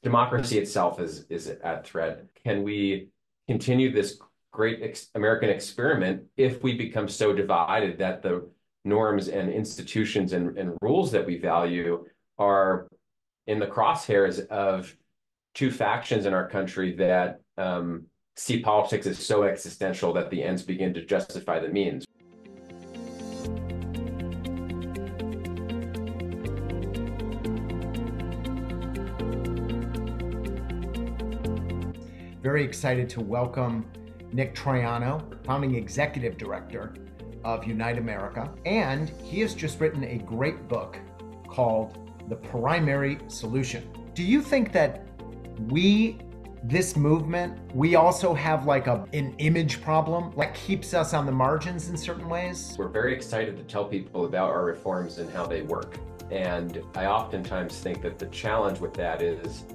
democracy itself is at threat. Can we continue this great American experiment if we become so divided that the norms and institutions and rules that we value are in the crosshairs of two factions in our country that see politics as so existential that the ends begin to justify the means? Very excited to welcome Nick Troiano, founding executive director of Unite America. And he has just written a great book called The Primary Solution. Do you think that this movement, we also have like an image problem that keeps us on the margins in certain ways? We're very excited to tell people about our reforms and how they work. And I oftentimes think that the challenge with that is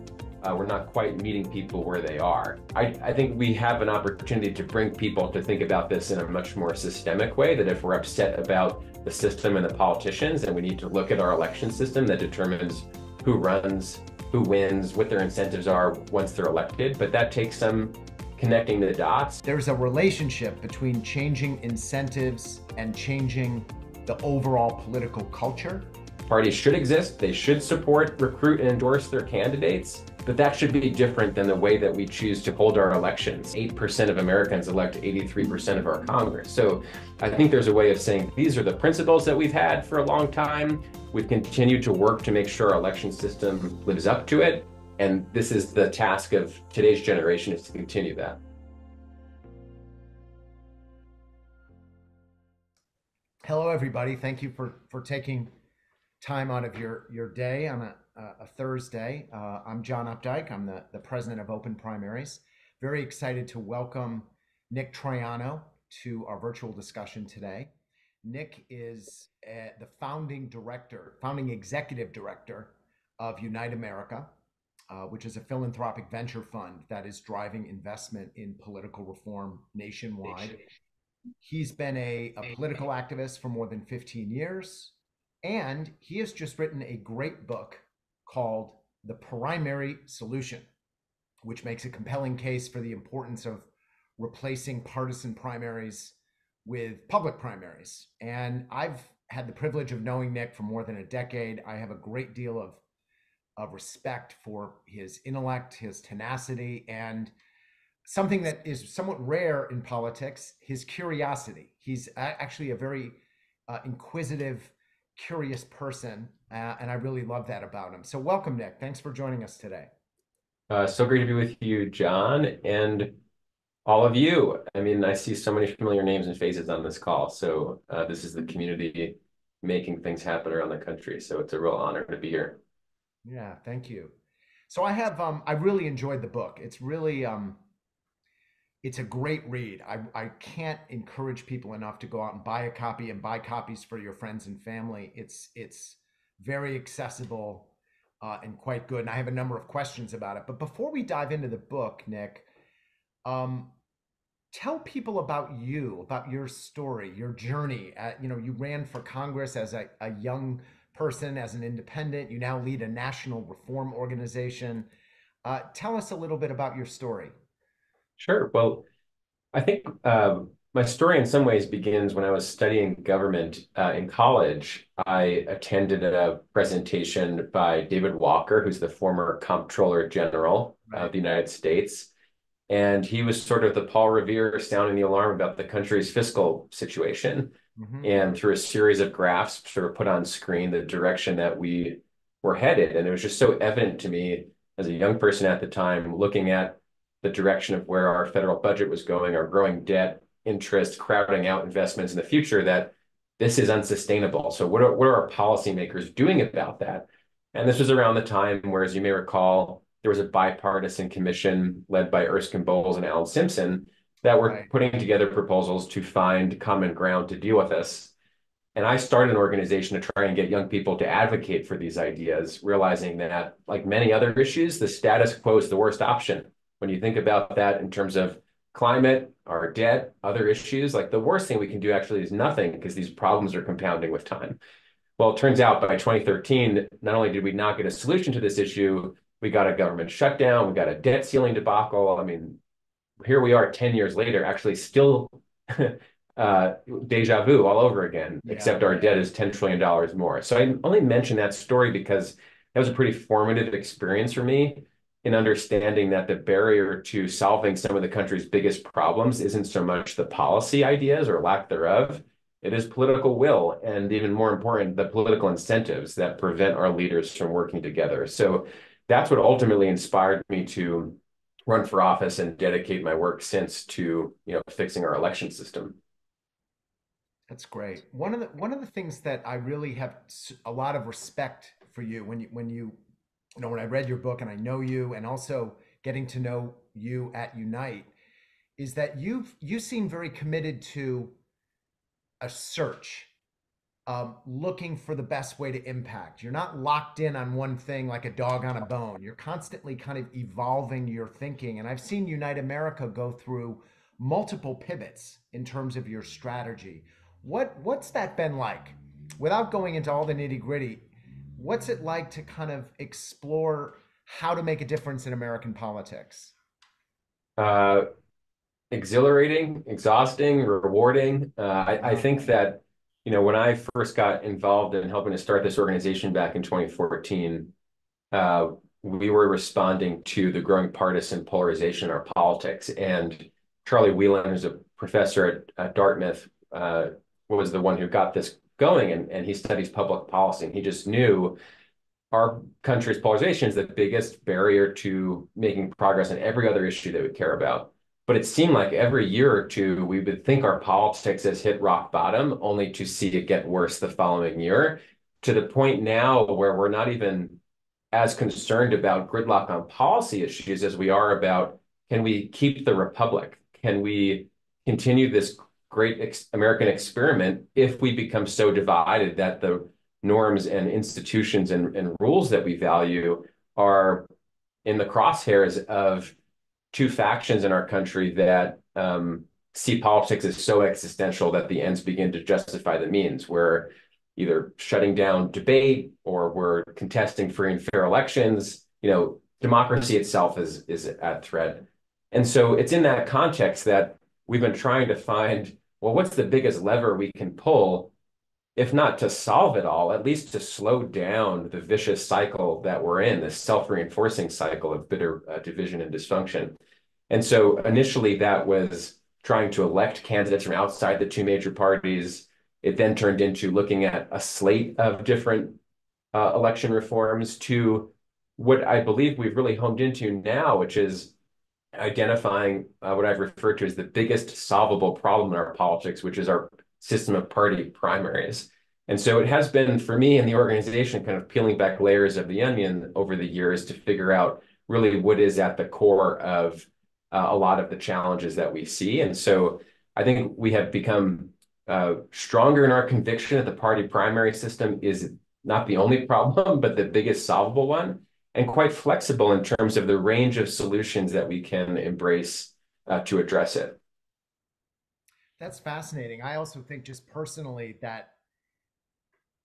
we're not quite meeting people where they are. I think we have an opportunity to bring people to think about this in a much more systemic way, that if we're upset about the system and the politicians, then we need to look at our election system that determines who runs, who wins, what their incentives are once they're elected. But that takes some connecting the dots. There's a relationship between changing incentives and changing the overall political culture. Parties should exist. They should support, recruit, and endorse their candidates. But that should be different than the way that we choose to hold our elections. 8% of Americans elect 83% of our Congress. So I think there's a way of saying these are the principles that we've had for a long time. We've continued to work to make sure our election system lives up to it. And this is the task of today's generation, is to continue that. Hello, everybody. Thank you for taking time out of your day on a Thursday. I'm John Opdycke. I'm the president of Open Primaries. Very excited to welcome Nick Troiano to our virtual discussion today. Nick is the founding executive director of Unite America, which is a philanthropic venture fund that is driving investment in political reform nationwide. He's been a political activist for more than 15 years. And he has just written a great book called The Primary Solution, which makes a compelling case for the importance of replacing partisan primaries with public primaries. And I've had the privilege of knowing Nick for more than a decade. I have a great deal of respect for his intellect, his tenacity, and something that is somewhat rare in politics, his curiosity. He's actually a very inquisitive, curious person, and I really love that about him. So welcome, Nick. Thanks for joining us today. So great to be with you, John, and all of you. I mean, I see so many familiar names and faces on this call. So this is the community making things happen around the country. So it's a real honor to be here. Yeah, thank you. So I really enjoyed the book. It's really, it's a great read. I can't encourage people enough to go out and buy a copy and buy copies for your friends and family. It's very accessible and quite good. And I have a number of questions about it. But before we dive into the book, Nick, tell people about you, about your story, your journey. You ran for Congress as a young person, as an independent. You now lead a national reform organization. Tell us a little bit about your story. Sure. Well, I think my story in some ways begins when I was studying government in college. I attended a presentation by David Walker, who's the former Comptroller General of the United States. And he was sort of the Paul Revere sounding the alarm about the country's fiscal situation. Mm-hmm. And through a series of graphs, sort of put on screen the direction that we were headed. And it was just so evident to me as a young person at the time, looking at the direction of where our federal budget was going, our growing debt, interest, crowding out investments in the future, that this is unsustainable. So what are our policymakers doing about that? And this was around the time where, as you may recall, there was a bipartisan commission led by Erskine Bowles and Alan Simpson that were putting together proposals to find common ground to deal with this. And I started an organization to try and get young people to advocate for these ideas, realizing that, like many other issues, the status quo is the worst option. When you think about that in terms of climate, our debt, other issues, like the worst thing we can do actually is nothing, because these problems are compounding with time. Well, it turns out by 2013, not only did we not get a solution to this issue, We got a government shutdown. We got a debt ceiling debacle. I mean, here we are 10 years later, actually still deja vu all over again, Yeah. except our debt is $10 trillion more. So I only mention that story because that was a pretty formative experience for me in understanding that the barrier to solving some of the country's biggest problems isn't so much the policy ideas or lack thereof. It is political will, and even more important, the political incentives that prevent our leaders from working together. So that's what ultimately inspired me to run for office and dedicate my work since to, fixing our election system. That's great. One of the things that I really have a lot of respect for you when I read your book and I know you, and also getting to know you at Unite, is that you seem very committed to a search, looking for the best way to impact. You're not locked in on one thing like a dog on a bone. You're constantly kind of evolving your thinking. And I've seen Unite America go through multiple pivots in terms of your strategy. What's that been like? Without going into all the nitty-gritty, what's it like to kind of explore how to make a difference in American politics? Uh, Exhilarating, exhausting, rewarding. I Oh, think that, when I first got involved in helping to start this organization back in 2014, uh, we were responding to the growing partisan polarization in our politics. And Charlie Whelan, who's a professor at Dartmouth, was the one who got this going, and he studies public policy. And he just knew our country's polarization is the biggest barrier to making progress on every other issue that we care about. But it seemed like every year or two, we would think our politics has hit rock bottom, only to see it get worse the following year, to the point now where we're not even as concerned about gridlock on policy issues as we are about, can we keep the republic? Can we continue this great American experiment if we become so divided that the norms and institutions and rules that we value are in the crosshairs of two factions in our country that see politics as so existential that the ends begin to justify the means. We're either shutting down debate or we're contesting free and fair elections. Democracy itself is at threat. And so it's in that context that we've been trying to find, well, what's the biggest lever we can pull, if not to solve it all, at least to slow down the vicious cycle that we're in, this self-reinforcing cycle of bitter division and dysfunction. And so initially that was trying to elect candidates from outside the two major parties. It then turned into looking at a slate of different election reforms, to what I believe we've really honed into now, which is identifying what I've referred to as the biggest solvable problem in our politics, which is our system of party primaries. And so it has been for me and the organization kind of peeling back layers of the onion over the years to figure out really what is at the core of a lot of the challenges that we see. And so I think we have become stronger in our conviction that the party primary system is not the only problem, but the biggest solvable one, and quite flexible in terms of the range of solutions that we can embrace to address it. that's fascinating. I also think just personally that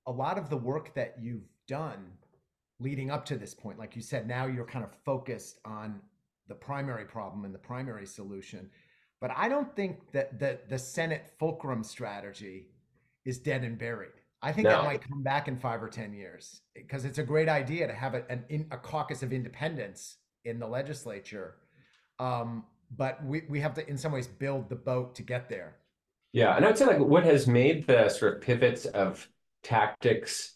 a lot of the work that you've done leading up to this point, like you said, now you're kind of focused on the primary problem and the primary solution. But I don't think that the Senate fulcrum strategy is dead and buried. I think that No, might come back in 5 or 10 years because it's a great idea to have a caucus of independents in the legislature. But we have to, in some ways, build the boat to get there. yeah, and I would say like what has made the sort of pivots of tactics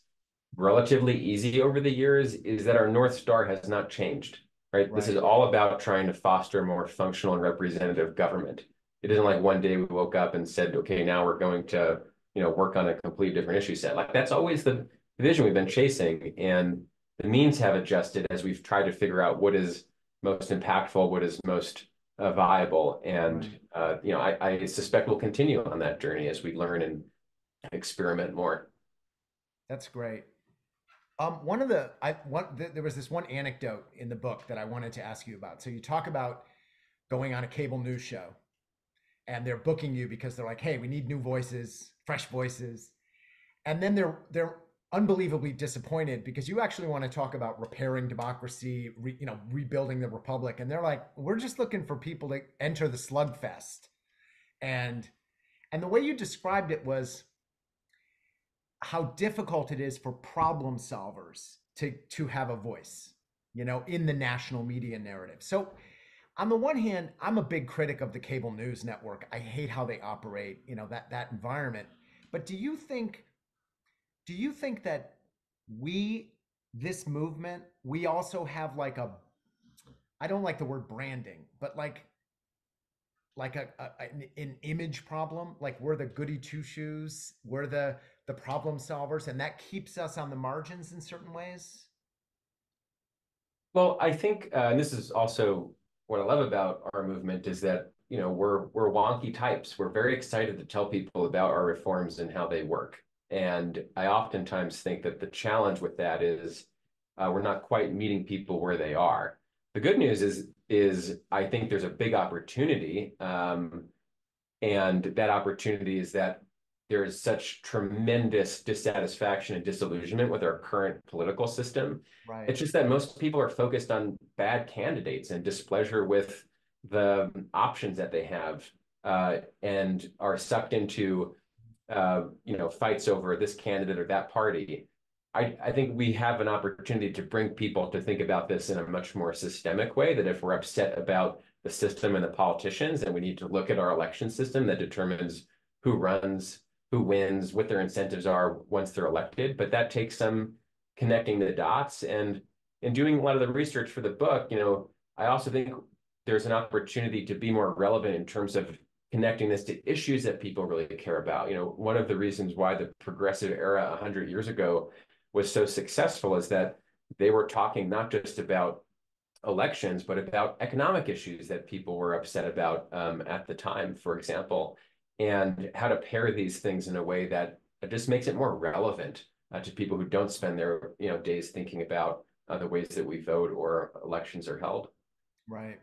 relatively easy over the years is that our North Star has not changed, right? This is Right. all about trying to foster more functional and representative government. It isn't like one day we woke up and said, okay, now we're going to, work on a completely different issue set. Like that's always the vision we've been chasing. And the means have adjusted as we've tried to figure out what is most impactful, what is most viable. And, Right. I suspect we'll continue on that journey as we learn and experiment more. That's great. One of the I one th- There was this one anecdote in the book that I wanted to ask you about. So you talk about going on a cable news show, and they're booking you because they're like, "Hey, we need new voices, fresh voices." And then unbelievably disappointed because you actually want to talk about repairing democracy, rebuilding the republic, and they're like, we're just looking for people to enter the slugfest. And the way you described it was how difficult it is for problem solvers to have a voice, in the national media narrative. So on the one hand, I'm a big critic of the cable news network. I hate how they operate, that environment. But do you think that we, this movement, we also have like I don't like the word branding, but like an image problem, like we're the goody two shoes, we're the problem solvers, and that keeps us on the margins in certain ways. Well, I think, and this is also what I love about our movement is that, we're wonky types. We're very excited to tell people about our reforms and how they work. And I oftentimes think that the challenge with that is we're not quite meeting people where they are. The good news is I think there's a big opportunity, and that opportunity is that there is such tremendous dissatisfaction and disillusionment with our current political system. Right. It's just that most people are focused on bad candidates and displeasure with the options that they have, and are sucked into fights over this candidate or that party. I think we have an opportunity to bring people to think about this in a much more systemic way, that if we're upset about the system and the politicians, then we need to look at our election system that determines who runs, who wins, what their incentives are once they're elected. But that takes some connecting the dots. And in doing a lot of the research for the book, I also think there's an opportunity to be more relevant in terms of connecting this to issues that people really care about. One of the reasons why the progressive era 100 years ago was so successful is that they were talking not just about elections, but about economic issues that people were upset about at the time, for example, and how to pair these things in a way that just makes it more relevant to people who don't spend their days thinking about the ways that we vote or elections are held. Right.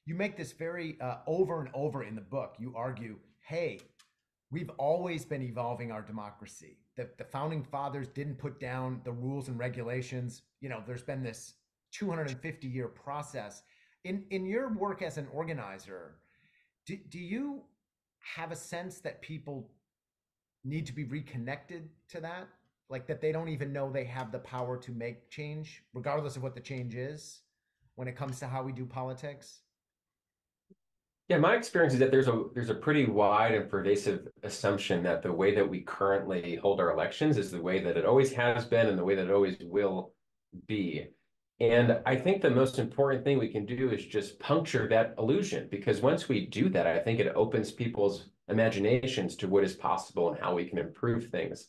You make this very over and over in the book. You argue, hey, we've always been evolving our democracy. The founding fathers didn't put down the rules and regulations. There's been this 250-year process. In your work as an organizer, do you have a sense that people need to be reconnected to that? Like that they don't even know they have the power to make change, regardless of what the change is, when it comes to how we do politics? Yeah, my experience is that there's a pretty wide and pervasive assumption that the way that we currently hold our elections is the way that it always has been and the way that it always will be. And I think the most important thing we can do is just puncture that illusion, because once we do that, I think it opens people's imaginations to what is possible and how we can improve things.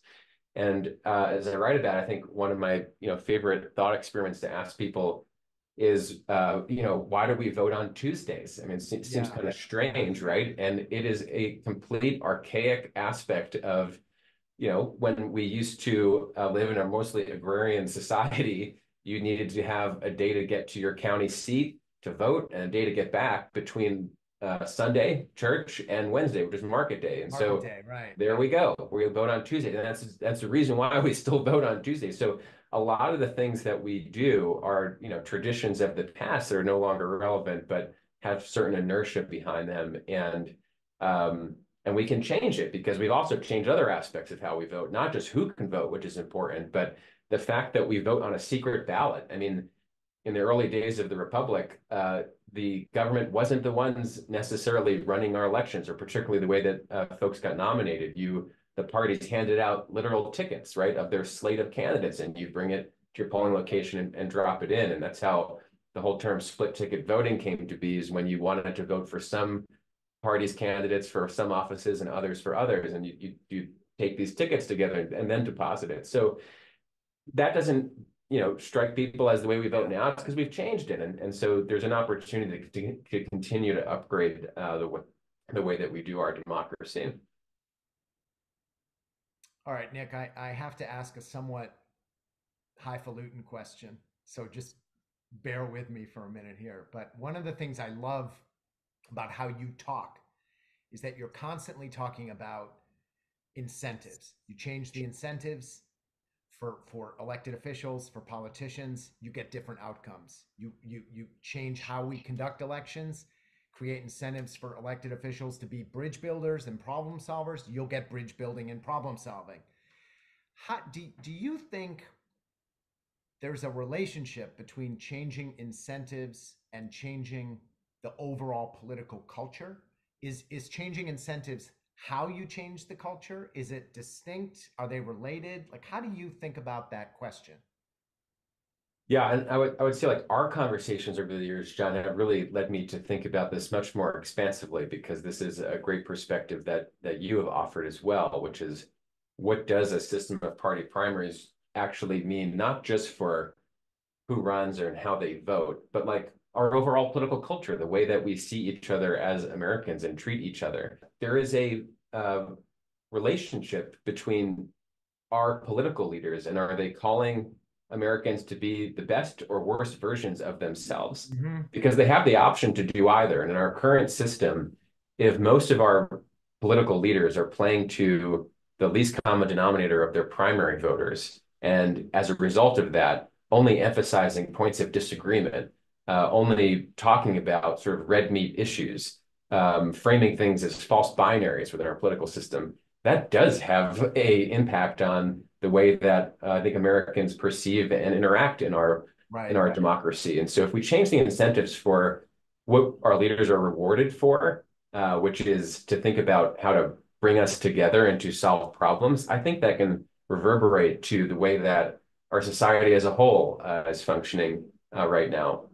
And as I write about, I think one of my favorite thought experiments to ask people is, why do we vote on Tuesdays? I mean, it seems Yeah. kind of strange, right? And it is a complete archaic aspect of, when we used to live in a mostly agrarian society, you needed to have a day to get to your county seat to vote and a day to get back between Sunday, church, and Wednesday, which is market day. And Market so day, right. there we go. We vote on Tuesday. And that's the reason why we still vote on Tuesday. So a lot of the things that we do are, traditions of the past that are no longer relevant, but have certain inertia behind them. And we can change it because we've also changed other aspects of how we vote, not just who can vote, which is important, but the fact that we vote on a secret ballot. I mean, in the early days of the Republic, the government wasn't the ones necessarily running our elections, or particularly the way that folks got nominated. The parties handed out literal tickets, right, of their slate of candidates, and you bring it to your polling location and drop it in. And that's how the whole term split ticket voting came to be, is when you wanted to vote for some parties' candidates for some offices and others for others, and you take these tickets together and then deposit it. So that doesn't strike people as the way we vote now. It's because we've changed it, and so there's an opportunity to continue to upgrade the way that we do our democracy. All right, Nick, I have to ask a somewhat highfalutin question. So just bear with me for a minute here. But one of the things I love about how you talk is that you're constantly talking about incentives. You change the incentives for elected officials, for politicians, you get different outcomes. You change how we conduct elections, create incentives for elected officials to be bridge builders and problem solvers, you'll get bridge building and problem solving. Do you think there's a relationship between changing incentives and changing the overall political culture? Is changing incentives how you change the culture? Is it distinct? Are they related? Like, how do you think about that question? Yeah, and I would say like our conversations over the years, John, have really led me to think about this much more expansively because this is a great perspective that you have offered as well, which is what does a system of party primaries actually mean, not just for who runs or and how they vote, but like our overall political culture, the way that we see each other as Americans and treat each other. There is a relationship between our political leaders and are they calling Americans to be the best or worst versions of themselves? Mm-hmm. Because they have the option to do either. And in our current system, if most of our political leaders are playing to the least common denominator of their primary voters, and as a result of that, only emphasizing points of disagreement, only talking about sort of red meat issues, framing things as false binaries within our political system, that does have a impact on the way that I think Americans perceive and interact in Right. our democracy. And so if we change the incentives for what our leaders are rewarded for, which is to think about how to bring us together and to solve problems, I think that can reverberate to the way that our society as a whole is functioning right now.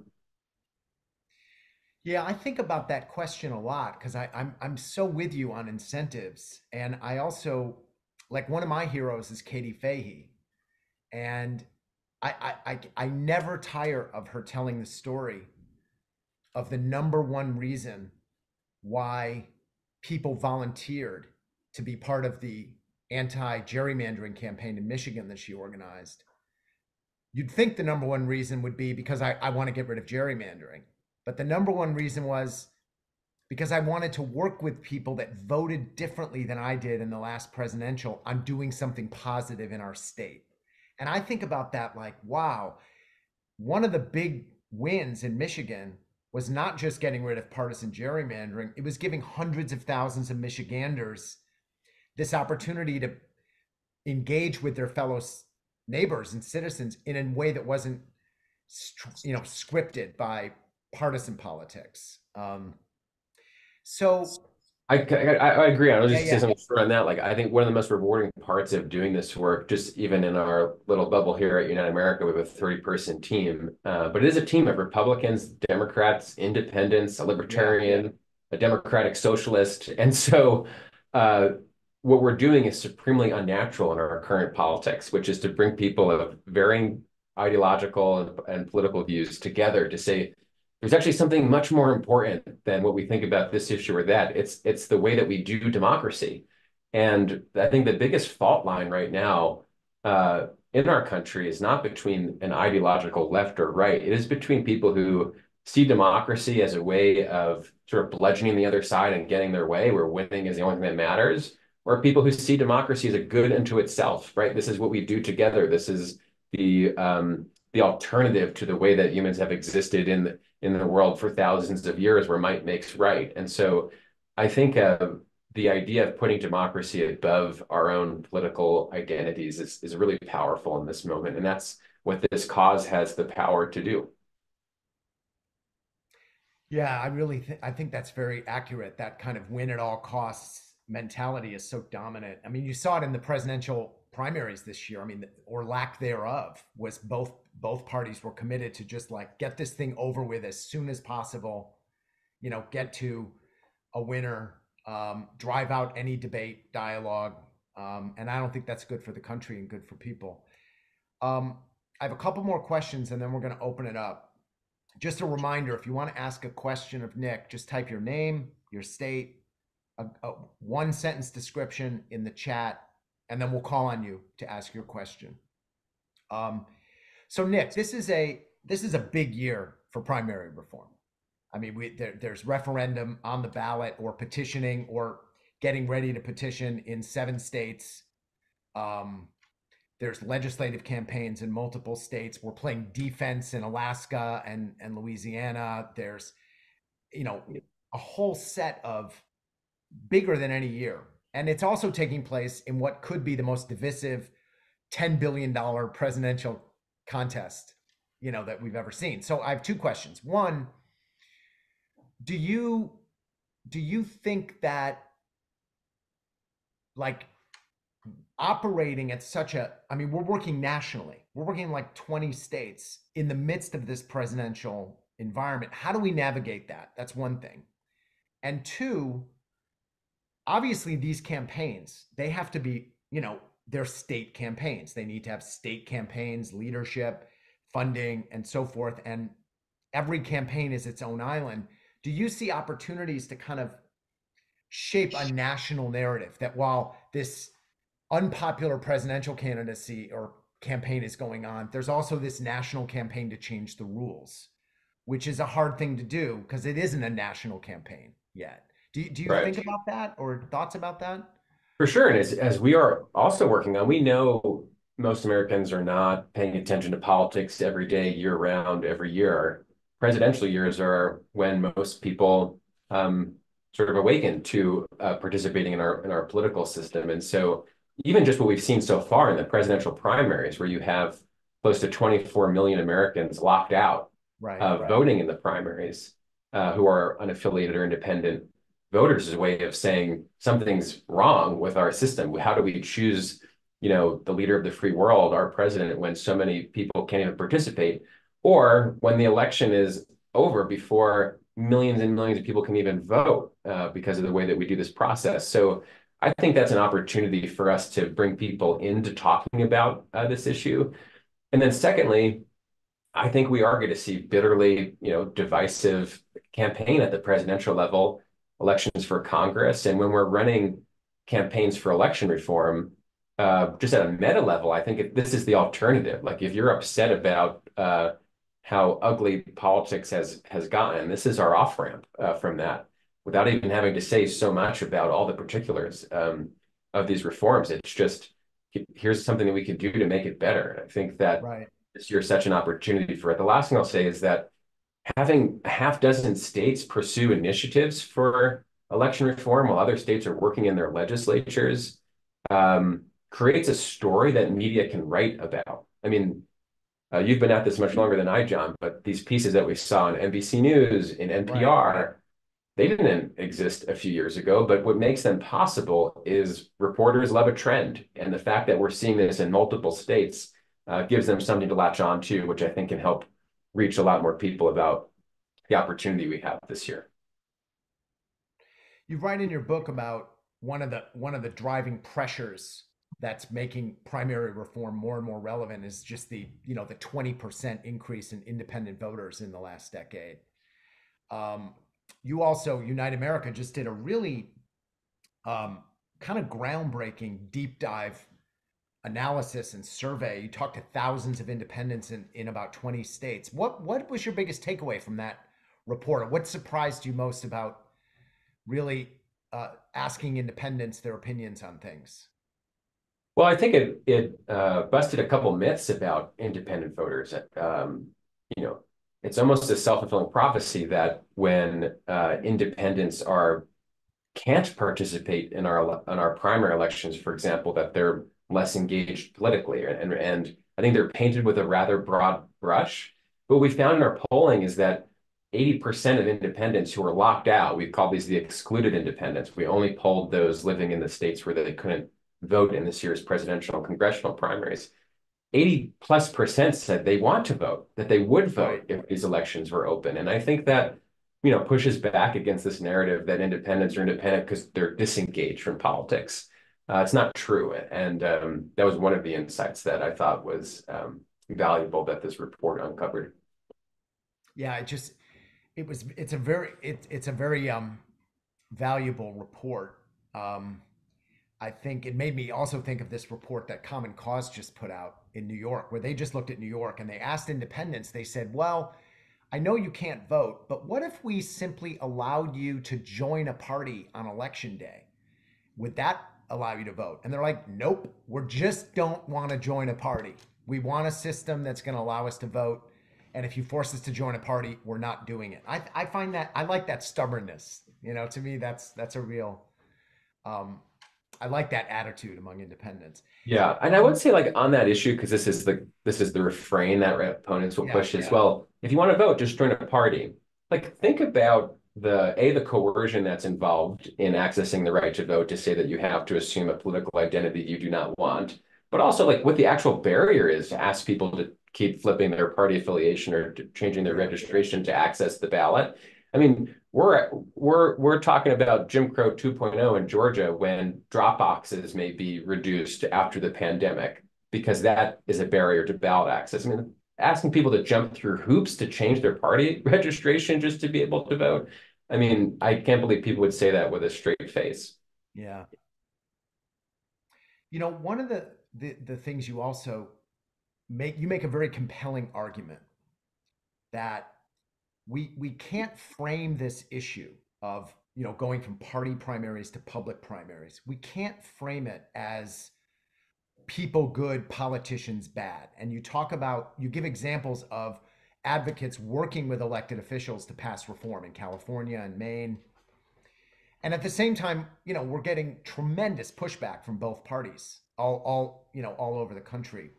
Yeah, I think about that question a lot because I'm so with you on incentives. And I also like one of my heroes is Katie Fahey. And I never tire of her telling the story of the number one reason why people volunteered to be part of the anti-gerrymandering campaign in Michigan that she organized. You'd think the number one reason would be because I want to get rid of gerrymandering. But the number one reason was because I wanted to work with people that voted differently than I did in the last presidential on doing something positive in our state. And I think about that like, wow, one of the big wins in Michigan was not just getting rid of partisan gerrymandering, it was giving hundreds of thousands of Michiganders this opportunity to engage with their fellow neighbors and citizens in a way that wasn't, scripted by partisan politics. So I agree. I'll yeah, just say yeah, something short on that. Like, I think one of the most rewarding parts of doing this work, just even in our little bubble here at United America, we have a 30-person team, but it is a team of Republicans, Democrats, independents, a yeah, libertarian, a democratic socialist. And so, uh, what we're doing is supremely unnatural in our current politics, which is to bring people of varying ideological and political views together to say, there's actually something much more important than what we think about this issue or that. It's the way that we do democracy. And I think the biggest fault line right now in our country is not between an ideological left or right. It is between people who see democracy as a way of sort of bludgeoning the other side and getting their way, where winning is the only thing that matters, or people who see democracy as a good unto itself, right? This is what we do together. This is the alternative to the way that humans have existed in the world for thousands of years where might makes right. And so I think the idea of putting democracy above our own political identities is really powerful in this moment. And that's what this cause has the power to do. yeah. I think that's very accurate. That kind of win at all costs mentality is so dominant. I mean, you saw it in the presidential primaries this year. I mean, or lack thereof, was both parties were committed to just like get this thing over with as soon as possible. Get to a winner, drive out any debate, dialogue, and I don't think that's good for the country and good for people. Um, I have a couple more questions, and then we're going to open it up. Just a reminder, if you want to ask a question of Nick, just type your name, your state, a one sentence description in the chat, and then we'll call on you to ask your question. So Nick, this is a big year for primary reform. I mean, there's referendum on the ballot or petitioning or getting ready to petition in 7 states. Um, there's legislative campaigns in multiple states. We're playing defense in Alaska and Louisiana. There's, you know, a whole set of bigger than any year. And it's also taking place in what could be the most divisive $10 billion presidential contest, that we've ever seen. So I have two questions. One, do you think that, like, operating at such a, I mean, we're working nationally, we're working in like 20 states in the midst of this presidential environment. How do we navigate that? That's one thing. And two, obviously these campaigns, they have to be, they're state campaigns. They need to have state campaigns, leadership, funding, and so forth. And every campaign is its own island. Do you see opportunities to kind of shape a national narrative that while this unpopular presidential candidacy or campaign is going on, there's also this national campaign to change the rules, which is a hard thing to do because it isn't a national campaign yet. Do you Right. think about that or thoughts about that? For sure. And as we are also working on, we know most Americans are not paying attention to politics every day, year round, every year. Presidential years are when most people sort of awaken to participating in our political system. And so even just what we've seen so far in the presidential primaries, where you have close to 24 million Americans locked out Right. of voting in the primaries, who are unaffiliated or independent voters, is a way of saying something's wrong with our system. How do we choose, the leader of the free world, our president, when so many people can't even participate, or when the election is over before millions and millions of people can even vote because of the way that we do this process? So I think that's an opportunity for us to bring people into talking about this issue. And then secondly, I think we are going to see bitterly, divisive campaign at the presidential level, elections for Congress. And when we're running campaigns for election reform, just at a meta level, I think this is the alternative. Like, if you're upset about how ugly politics has gotten, this is our off ramp from that, without even having to say so much about all the particulars of these reforms. It's just, here's something that we can do to make it better. And I think that Right. this year is such an opportunity for it. The last thing I'll say is that having a half dozen states pursue initiatives for election reform while other states are working in their legislatures creates a story that media can write about. I mean, you've been at this much longer than I, John, but these pieces that we saw on NBC News, in Right. NPR, they didn't exist a few years ago. But what makes them possible is reporters love a trend. And the fact that we're seeing this in multiple states gives them something to latch on to, which I think can help reach a lot more people about the opportunity we have this year. You write in your book about one of the driving pressures that's making primary reform more and more relevant is just the 20% increase in independent voters in the last decade. You also, Unite America, just did a really kind of groundbreaking deep dive analysis and survey. You talked to thousands of independents in about 20 states. What was your biggest takeaway from that report? Or what surprised you most about really asking independents their opinions on things? Well, I think it busted a couple myths about independent voters. You know, it's almost a self-fulfilling prophecy that when independents can't participate in our primary elections, for example, that they're less engaged politically, and I think they're painted with a rather broad brush. What we found in our polling is that 80% of independents who are locked out, we call these the excluded independents. We only polled those living in the states where they couldn't vote in this year's presidential and congressional primaries. 80+% said they want to vote, that they would vote if these elections were open. And I think that, pushes back against this narrative that independents are independent because they're disengaged from politics. It's not true. And that was one of the insights that I thought was valuable that this report uncovered. Yeah, it's a very valuable report. I think it made me also think of this report that Common Cause just put out in New York, where they just looked at New York and they asked independents, they said, well, I know you can't vote, but what if we simply allowed you to join a party on election day? would that allow you to vote? And they're like, nope, we just don't want to join a party. We want a system that's going to allow us to vote. And if you force us to join a party, we're not doing it. I find that I like that stubbornness. To me, that's a real, um, I like that attitude among independents. Yeah, and I would say like on that issue, because this is the refrain that opponents will Yeah, push as yeah, well. If you want to vote, just join a party. Like think about the coercion that's involved in accessing the right to vote to say that you have to assume a political identity you do not want, but also like what the actual barrier is to ask people to keep flipping their party affiliation or changing their yeah, registration to access the ballot. I mean, we're talking about Jim Crow 2.0 in Georgia when drop boxes may be reduced after the pandemic because that is a barrier to ballot access. I mean, asking people to jump through hoops to change their party registration just to be able to vote. I mean, I can't believe people would say that with a straight face. yeah. One of the things you also make a very compelling argument that we can't frame this issue of going from party primaries to public primaries. We can't frame it as people good, politicians bad. And you give examples of advocates working with elected officials to pass reform in California and Maine. And at the same time, we're getting tremendous pushback from both parties, all over the country.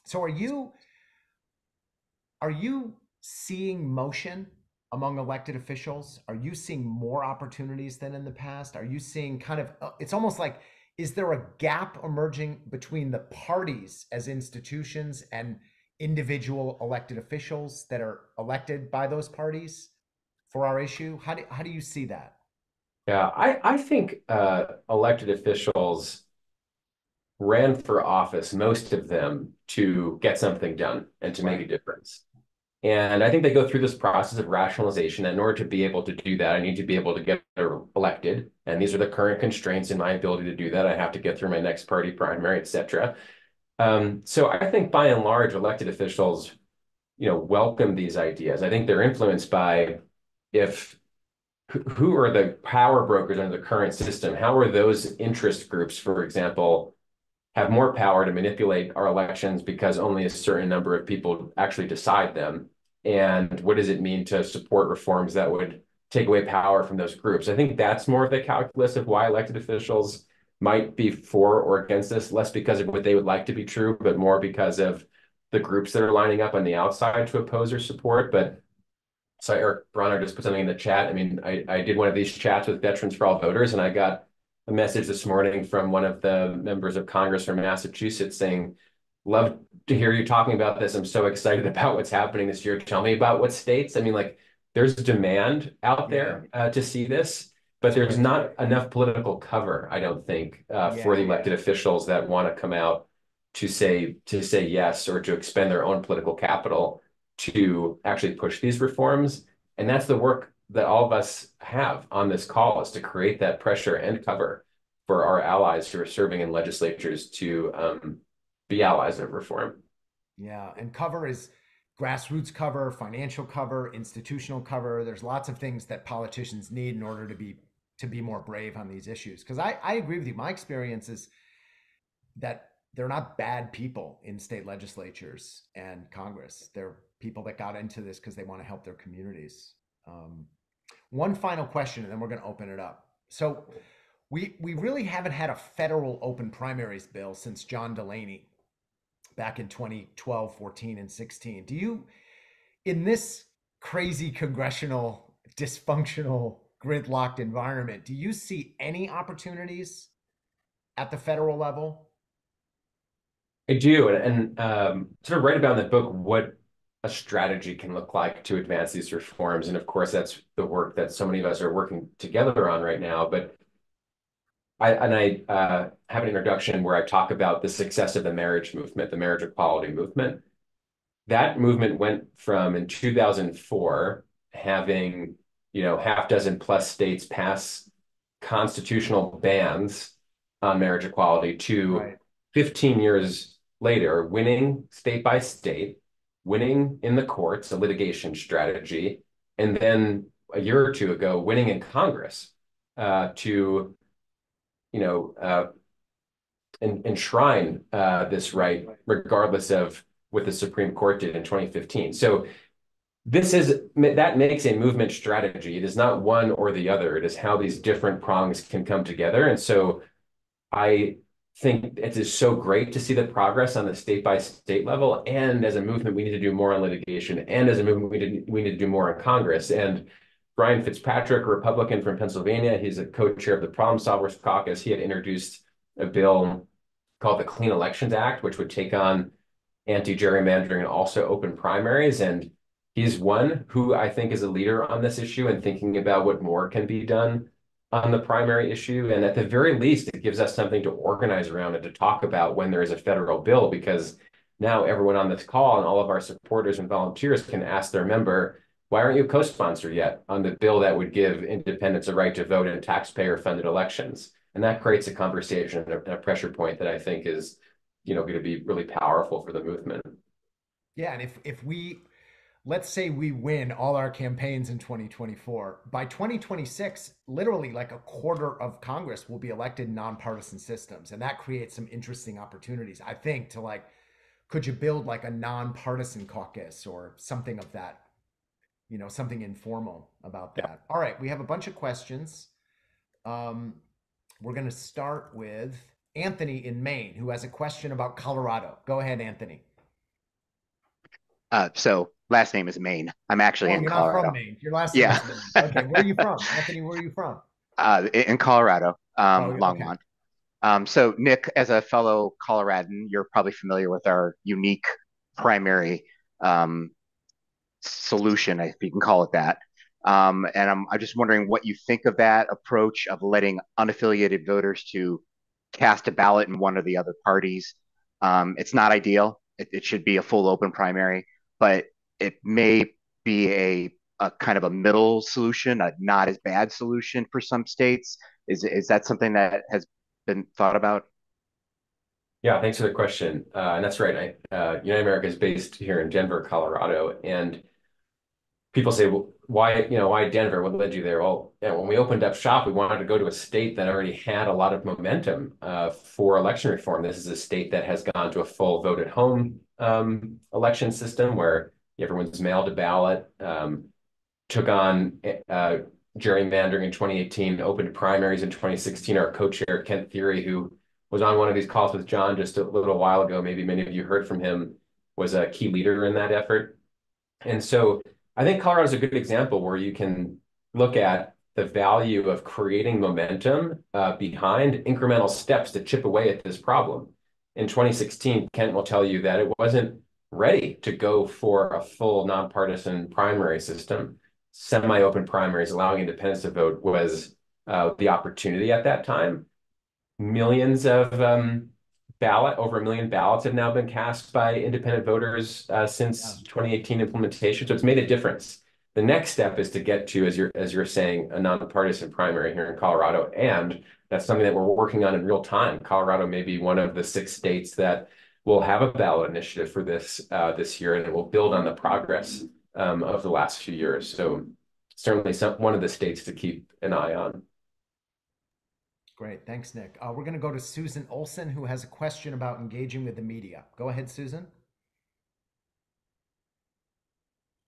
So are you seeing motion among elected officials? Are you seeing more opportunities than in the past? Are you seeing it's almost like, is there a gap emerging between the parties as institutions and individual elected officials that are elected by those parties for our issue? How do you see that? Yeah, I think elected officials ran for office, most of them, to get something done and to make Right. a difference. And I think they go through this process of rationalization. And in order to be able to do that, I need to be able to get elected. And these are the current constraints in my ability to do that. I have to get through my next party primary, et cetera. So I think by and large, elected officials, welcome these ideas. I think they're influenced by if who are the power brokers under the current system? How are those interest groups, for example, have more power to manipulate our elections because only a certain number of people actually decide them? And what does it mean to support reforms that would take away power from those groups? I think that's more of the calculus of why elected officials might be for or against this, less because of what they would like to be true, but more because of the groups that are lining up on the outside to oppose or support. But so Eric Bronner just put something in the chat. I mean, I did one of these chats with Veterans for All Voters, and I got a message this morning from one of the members of Congress from Massachusetts saying, love to hear you talking about this. I'm so excited about what's happening this year. Tell me about what states. I mean, like, there's demand out Yeah, there to see this, but it's there's great. not enough political cover, I don't think, for Yeah, the yeah, elected officials that want to come out to say yes or to expend their own political capital to actually push these reforms. And that's the work that all of us have on this call is to create that pressure and cover for our allies who are serving in legislatures to be allies of reform. yeah. And cover is grassroots cover, financial cover, institutional cover. There's lots of things that politicians need in order to be more brave on these issues. Because I agree with you. My experience is that they're not bad people in state legislatures and Congress. They're people that got into this because they want to help their communities. Um, One final question, and then we're going to open it up. So we really haven't had a federal open primaries bill since John Delaney back in 2012, 14, and 16. In this crazy congressional dysfunctional gridlocked environment, do you see any opportunities at the federal level? I do, and sort of write about in the book what a strategy can look like to advance these reforms. And of course, that's the work that so many of us are working together on right now. But I have an introduction where I talk about the success of the marriage movement, the marriage equality movement. That movement went from in 2004 having, half dozen plus states pass constitutional bans on marriage equality to Right. 15 years later, winning state by state, winning in the courts, a litigation strategy, and then a year or two ago, winning in Congress to enshrine this right, regardless of what the Supreme Court did in 2015. So that makes a movement strategy. It is not one or the other. It is how these different prongs can come together. And so I think it is so great to see the progress on the state by state level. And as a movement, we need to do more on litigation. And as a movement, we need to do more in Congress. And Brian Fitzpatrick, a Republican from Pennsylvania, he's a co-chair of the Problem Solvers Caucus. He had introduced a bill called the Clean Elections Act, which would take on anti-gerrymandering and also open primaries. And he's one who I think is a leader on this issue and thinking about what more can be done on the primary issue. And at the very least, it gives us something to organize around and to talk about when there is a federal bill, because now everyone on this call and all of our supporters and volunteers can ask their member, why aren't you a co-sponsor yet on the bill that would give independents a right to vote in taxpayer-funded elections? And that creates a conversation and a pressure point that I think is, going to be really powerful for the movement. Yeah, and if we let's say we win all our campaigns in 2024, by 2026, literally like a quarter of Congress will be elected in nonpartisan systems, and that creates some interesting opportunities, I think, to like, could you build like a nonpartisan caucus or something of that, something informal about Yeah. that. All right, we have a bunch of questions. We're going to start with Anthony in Maine, who has a question about Colorado. Go ahead, Anthony. So last name is Maine. I'm actually Oh, in you're not from Colorado. Maine. Your last name Yeah, is Maine. Okay, where are you from? Anthony, where are you from? in Colorado, Oh, okay. Longmont. So Nick, as a fellow Coloradan, you're probably familiar with our unique primary um, solution, if you can call it that. And I'm just wondering what you think of that approach of letting unaffiliated voters to cast a ballot in one or the other parties. It's not ideal. It should be a full open primary, but it may be a kind of a middle solution, a not as bad solution for some states. Is that something that has been thought about? Yeah, thanks for the question. And that's right. United America is based here in Denver, Colorado. And people say, well, why Denver? What led you there? Well, yeah, when we opened up shop, we wanted to go to a state that already had a lot of momentum for election reform. This is a state that has gone to a full vote at home election system where everyone's mailed a ballot, took on gerrymandering in 2018, opened primaries in 2016. Our co-chair, Kent Thiry, who was on one of these calls with John just a little while ago, maybe many of you heard from him, was a key leader in that effort. And so I think Colorado is a good example where you can look at the value of creating momentum behind incremental steps to chip away at this problem. In 2016, Kent will tell you that it wasn't ready to go for a full nonpartisan primary system. Semi-open primaries allowing independents to vote was the opportunity at that time. Millions of over a million ballots have now been cast by independent voters since 2018 implementation. So it's made a difference. The next step is to get to, as you're saying, a nonpartisan primary here in Colorado, and that's something that we're working on in real time. Colorado may be one of the 6 states that will have a ballot initiative for this year, and it will build on the progress of the last few years. So certainly one of the states to keep an eye on. Great. Thanks, Nick. We're going to go to Susan Olson, who has a question about engaging with the media. Go ahead, Susan.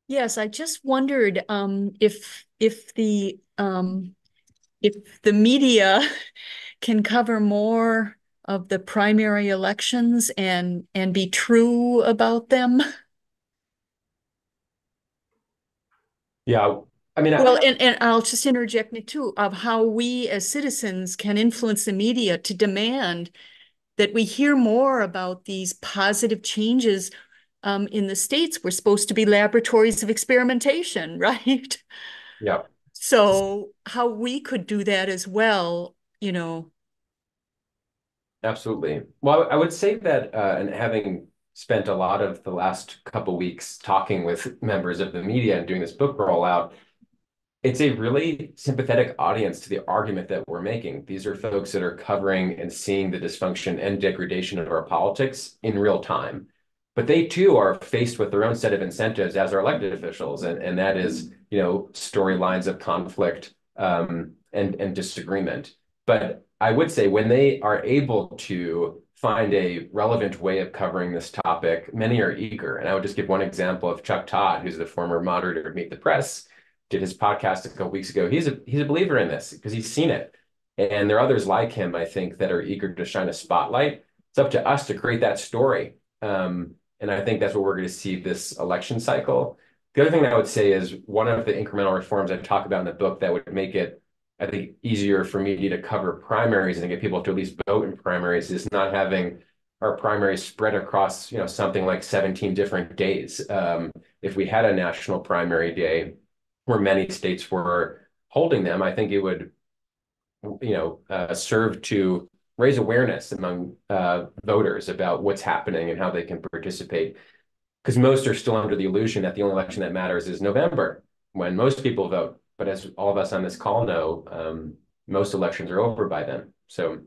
Yes, I just wondered if the media can cover more of the primary elections and be true about them. Yeah, I mean, Well, and I'll just interject Nick too, of how we as citizens can influence the media to demand that we hear more about these positive changes in the states. We're supposed to be laboratories of experimentation, right? yeah. So how we could do that as well, you know. Absolutely. Well, I would say that, and having spent a lot of the last couple weeks talking with members of the media and doing this book rollout, it's a really sympathetic audience to the argument that we're making. These are folks that are covering and seeing the dysfunction and degradation of our politics in real time. But they too are faced with their own set of incentives as our elected officials, and that is, storylines of conflict and disagreement. But I would say when they are able to find a relevant way of covering this topic, many are eager. And I would just give one example of Chuck Todd, who's the former moderator of Meet the Press, did his podcast a couple weeks ago. He's a believer in this because he's seen it. And there are others like him, I think, that are eager to shine a spotlight. It's up to us to create that story. And I think that's what we're going to see this election cycle. The other thing that I would say is one of the incremental reforms I talk about in the book that would make it, I think, easier for media to cover primaries and get people to at least vote in primaries is not having our primaries spread across, something like 17 different days. If we had a national primary day where many states were holding them, I think it would, serve to raise awareness among voters about what's happening and how they can participate. Because most are still under the illusion that the only election that matters is November, when most people vote. But as all of us on this call know, most elections are over by then. So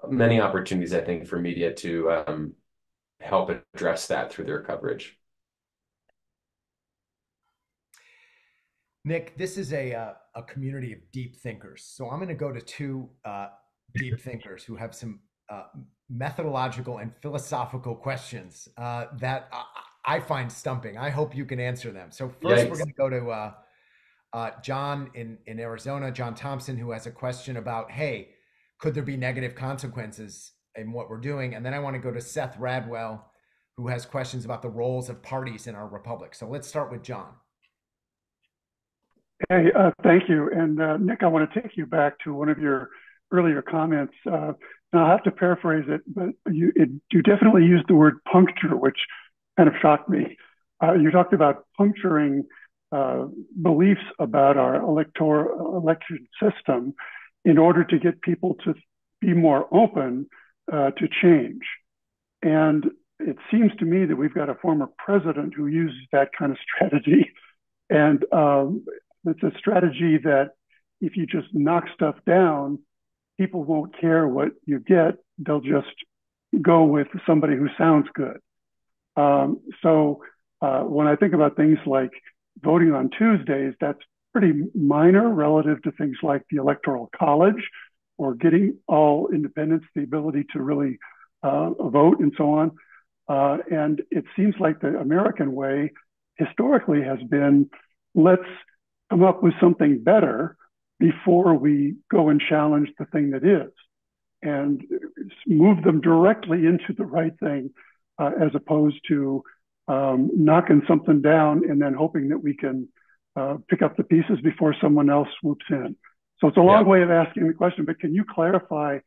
many opportunities, I think, for media to help address that through their coverage. Nick, this is a community of deep thinkers. So I'm going to go to two deep thinkers who have some methodological and philosophical questions that I find stumping. I hope you can answer them. So first, we're going to go to John in Arizona, John Thompson, who has a question about, hey, could there be negative consequences in what we're doing? And then I want to go to Seth Radwell, who has questions about the roles of parties in our republic. So let's start with John. Hey, thank you. And Nick, I want to take you back to one of your earlier comments. Now I'll have to paraphrase it, but you definitely used the word puncture, which kind of shocked me. You talked about puncturing beliefs about our election system in order to get people to be more open to change. And it seems to me that we've got a former president who uses that kind of strategy. And it's a strategy that if you just knock stuff down, people won't care what you get. They'll just go with somebody who sounds good. So when I think about things like voting on Tuesdays, that's pretty minor relative to things like the Electoral College or getting all independents the ability to really vote and so on. And it seems like the American way historically has been, let's come up with something better before we go and challenge the thing that is, and move them directly into the right thing, as opposed to knocking something down and then hoping that we can pick up the pieces before someone else swoops in. So it's a long way of asking the question, but can you clarify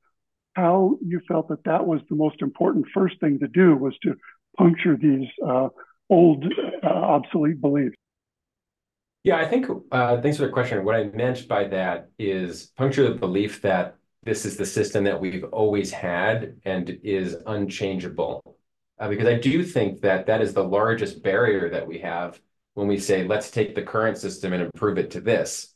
how you felt that that was the most important first thing to do, was to puncture these old, obsolete beliefs? Yeah, I think, thanks for the question. What I meant by that is puncture the belief that this is the system that we've always had and is unchangeable. Because I do think that that is the largest barrier that we have when we say, let's take the current system and improve it to this,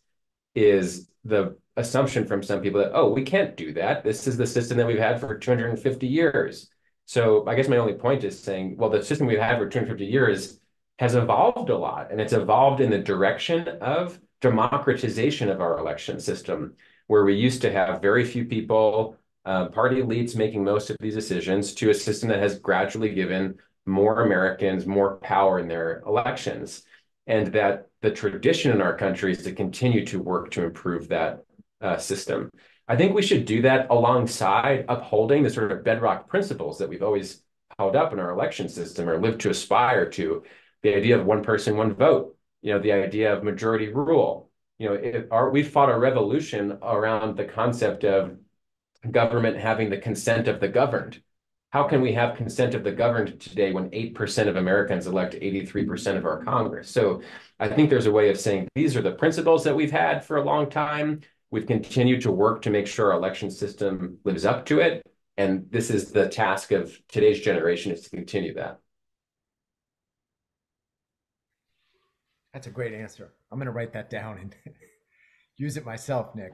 is the assumption from some people that, oh, we can't do that. This is the system that we've had for 250 years. So I guess my only point is saying, well, the system we've had for 250 years has evolved a lot, and it's evolved in the direction of democratization of our election system, where we used to have very few people, party elites making most of these decisions, to a system that has gradually given more Americans more power in their elections. And that the tradition in our country is to continue to work to improve that system. I think we should do that alongside upholding the sort of bedrock principles that we've always held up in our election system or lived to aspire to. The idea of one person, one vote, the idea of majority rule. We fought a revolution around the concept of government having the consent of the governed. How can we have consent of the governed today when 8% of Americans elect 83% of our Congress? So I think there's a way of saying these are the principles that we've had for a long time. We've continued to work to make sure our election system lives up to it. And this is the task of today's generation, is to continue that. That's a great answer. I'm going to write that down and use it myself, Nick.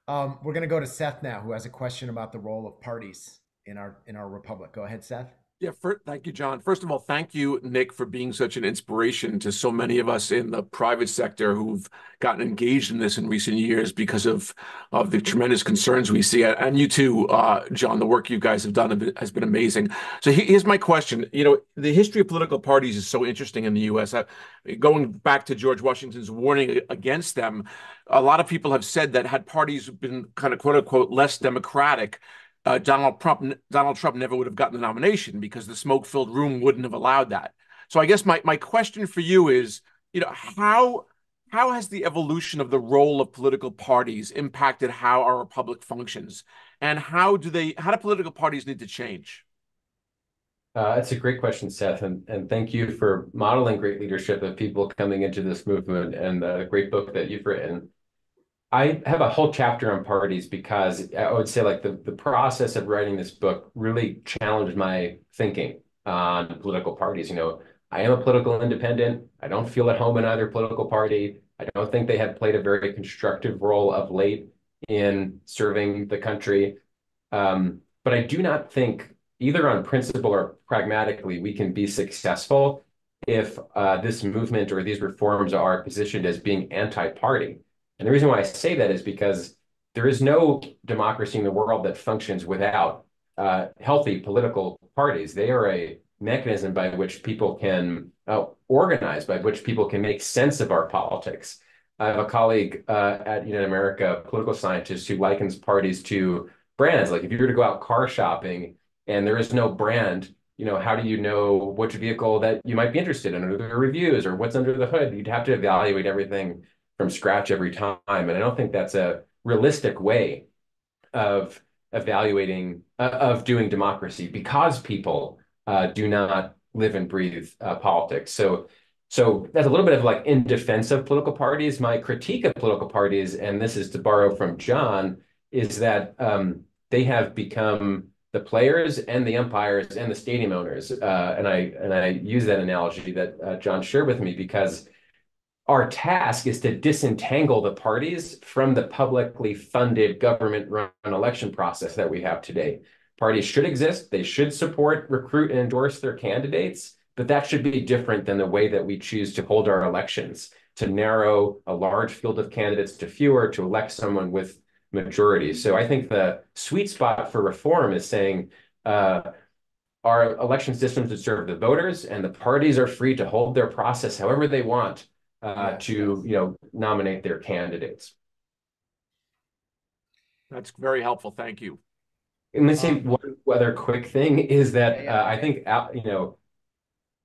We're going to go to Seth now, who has a question about the role of parties in our republic. Go ahead, Seth. Yeah, thank you, John. First of all, thank you, Nick, for being such an inspiration to so many of us in the private sector who've gotten engaged in this in recent years because of the tremendous concerns we see. And you too, John, the work you guys have done has been amazing. So here's my question. You know, the history of political parties is so interesting in the U.S. Going back to George Washington's warning against them, a lot of people have said that had parties been kind of quote unquote less democratic, Donald Trump never would have gotten the nomination because the smoke-filled room wouldn't have allowed that. So I guess my question for you is, you know, how has the evolution of the role of political parties impacted how our republic functions, and how do political parties need to change? That's a great question, Seth, and thank you for modeling great leadership of people coming into this movement and the great book that you've written. I have a whole chapter on parties because I would say like the process of writing this book really challenged my thinking on political parties. You know, I am a political independent. I don't feel at home in either political party. I don't think they have played a very constructive role of late in serving the country. But I do not think either on principle or pragmatically we can be successful if this movement or these reforms are positioned as being anti-party. And the reason why I say that is because there is no democracy in the world that functions without healthy political parties. They are a mechanism by which people can organize, by which people can make sense of our politics. I have a colleague at United America, a political scientist, who likens parties to brands. Like if you were to go out car shopping and there is no brand, you know, how do you know which vehicle that you might be interested in, or the reviews, or what's under the hood? You'd have to evaluate everything from scratch every time. And I don't think that's a realistic way of evaluating, of doing democracy because people do not live and breathe politics. So that's a little bit of like in defense of political parties. My critique of political parties, and this is to borrow from John, is that they have become the players and the umpires and the stadium owners. And I use that analogy that John shared with me because our task is to disentangle the parties from the publicly funded government-run election process that we have today. Parties should exist. They should support, recruit, and endorse their candidates, but that should be different than the way that we choose to hold our elections, to narrow a large field of candidates to fewer, to elect someone with majority. So I think the sweet spot for reform is saying our election systems should serve the voters, and the parties are free to hold their process however they want to nominate their candidates. That's very helpful. Thank you. And let's say one other quick thing is that I think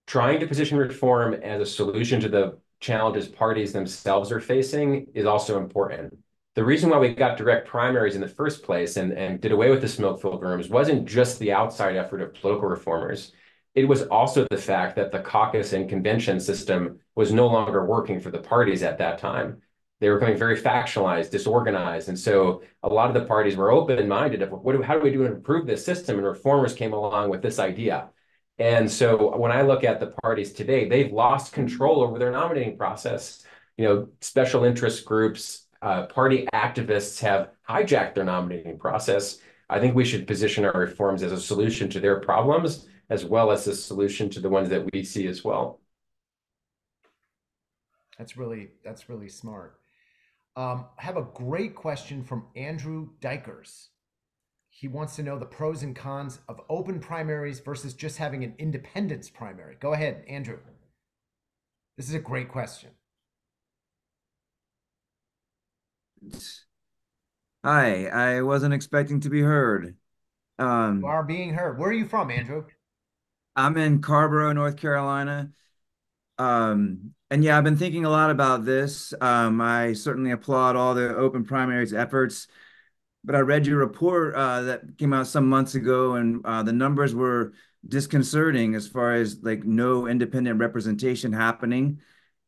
trying to position reform as a solution to the challenges parties themselves are facing is also important. The reason why we got direct primaries in the first place and did away with the smoke-filled rooms wasn't just the outside effort of political reformers. It was also the fact that the caucus and convention system was no longer working for the parties at that time. They were becoming very factionalized, disorganized. And so a lot of the parties were open-minded of how do we do to improve this system? And reformers came along with this idea. And so when I look at the parties today, they've lost control over their nominating process. You know, special interest groups, party activists have hijacked their nominating process. I think we should position our reforms as a solution to their problems, as well as a solution to the ones that we see as well. That's really smart. I have a great question from Andrew Dykers. He wants to know the pros and cons of open primaries versus just having an independence primary. Go ahead, Andrew. This is a great question. Hi, I wasn't expecting to be heard. You are being heard. Where are you from, Andrew? I'm in Carborough, North Carolina. And yeah, I've been thinking a lot about this. I certainly applaud all the open primaries efforts, but I read your report that came out some months ago, and the numbers were disconcerting as far as like no independent representation happening.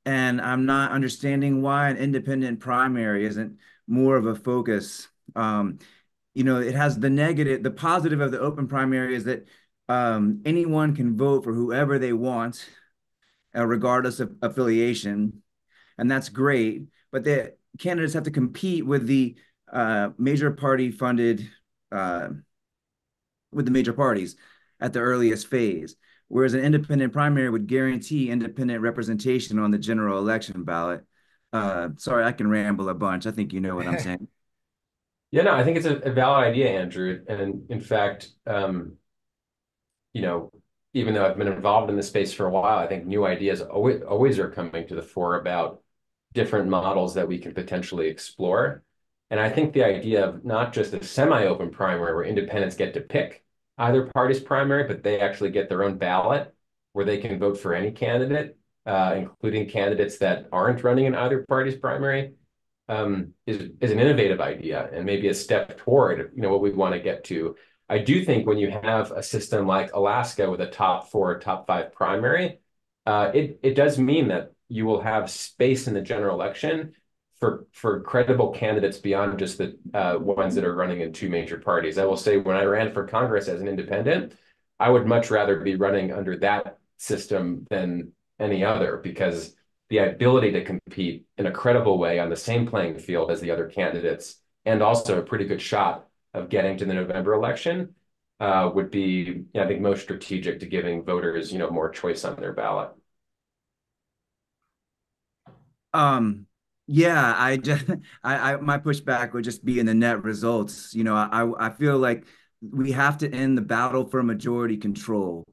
And I'm not understanding why an independent primary isn't more of a focus. It has the positive of the open primary is that anyone can vote for whoever they want, regardless of affiliation, and that's great. But the candidates have to compete with the major party funded with the major parties. at the earliest phase, whereas an independent primary would guarantee independent representation on the general election ballot. Sorry, I can ramble a bunch. I think you know what I'm saying. Yeah, no, I think it's a valid idea, Andrew. And in fact, you know, even though I've been involved in this space for a while, I think new ideas always are coming to the fore about different models that we can potentially explore. And I think the idea of not just a semi-open primary where independents get to pick either party's primary, but they actually get their own ballot where they can vote for any candidate, including candidates that aren't running in either party's primary, is an innovative idea and maybe a step toward, what we want to get to. I do think when you have a system like Alaska with a top four, top five primary, it does mean that you will have space in the general election for credible candidates beyond just the ones that are running in two major parties. I will say when I ran for Congress as an independent, I would much rather be running under that system than any other because the ability to compete in a credible way on the same playing field as the other candidates and also a pretty good shot of getting to the November election would be, I think, most strategic to giving voters, more choice on their ballot. Yeah, I just my pushback would just be in the net results. I feel like we have to end the battle for majority control.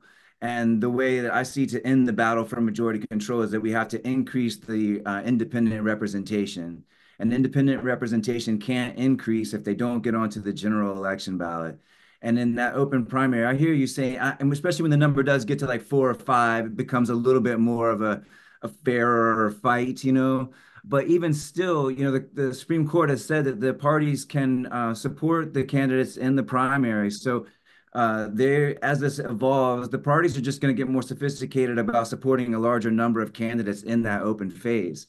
And the way that I see to end the battle for majority control is that we have to increase the independent representation. And independent representation can't increase if they don't get onto the general election ballot. And in that open primary, I hear you saying, and especially when the number does get to like 4 or 5, it becomes a little bit more of a fairer fight. But even still, the Supreme Court has said that the parties can support the candidates in the primaries. So as this evolves, the parties are just going to get more sophisticated about supporting a larger number of candidates in that open phase.